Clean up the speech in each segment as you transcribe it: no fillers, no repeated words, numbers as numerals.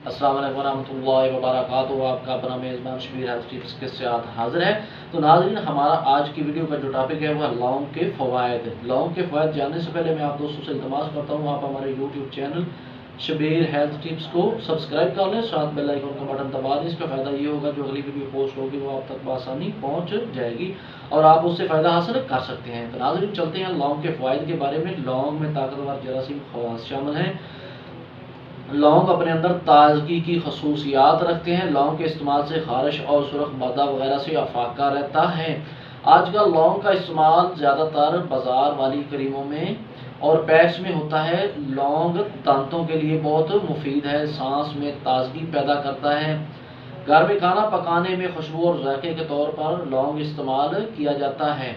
अस्सलाम वालेकुम रहमतुल्लाहि व बरकातहू। आपका अपना मेज़बान शबीर हेल्थ टिप्स के साथ हाजिर है। तो नाज़रीन, हमारा आज की वीडियो का जो टॉपिक है वह लौंग के फ़वाइद। लौंग के फ़वाइद जानने से पहले मैं आप दोस्तों से इल्तमास करता हूँ आप हमारे YouTube channel Shabbir health tips को सब्सक्राइब कर लें, साथ बेल आइकन का बटन दबा दें। इसका फ़ायदा ये होगा जो अगली वीडियो पोस्ट होगी वो आप तक बआसानी पहुँच जाएगी और आप उससे फ़ायदा हासिल कर सकते हैं। तो नाज़रीन, चलते हैं लौंग के फ़वाइद के बारे में। लौंग में ताकतवर जरासीम खवास शामिल हैं। लौंग अपने अंदर ताजगी की खसूसियात रखते हैं। लौंग के इस्तेमाल से खारिश और सुरख मादा वगैरह से अफाका रहता है। आजकल लौंग का इस्तेमाल ज़्यादातर बाजार वाली क्रीमों में और पैक्स में होता है। लौंग दांतों के लिए बहुत मुफीद है, सांस में ताजगी पैदा करता है। घर में खाना पकाने में खुशबू और जायके के तौर पर लौंग इस्तेमाल किया जाता है।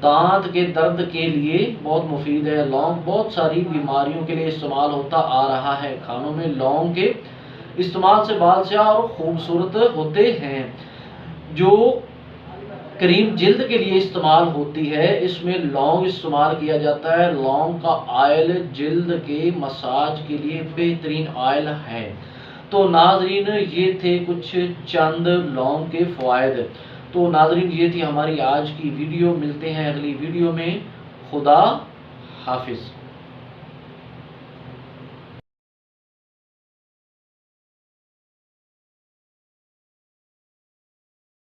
दांत के दर्द के लिए बहुत मुफीद है। लौंग बहुत सारी बीमारियों के लिए इस्तेमाल होता आ रहा है। खानों में लौंग के इस्तेमाल से बाल स्याह और खूबसूरत होते हैं। जो क्रीम जिल्द के लिए इस्तेमाल होती है इसमें लौंग इस्तेमाल किया जाता है। लौंग का ऑयल जिल्द के मसाज के लिए बेहतरीन ऑयल है। तो नाजरीन, ये थे कुछ चंद लौंग के फ़वाइद। तो नाजरीन, ये थी हमारी आज की वीडियो। मिलते हैं अगली वीडियो में। खुदा हाफिज़।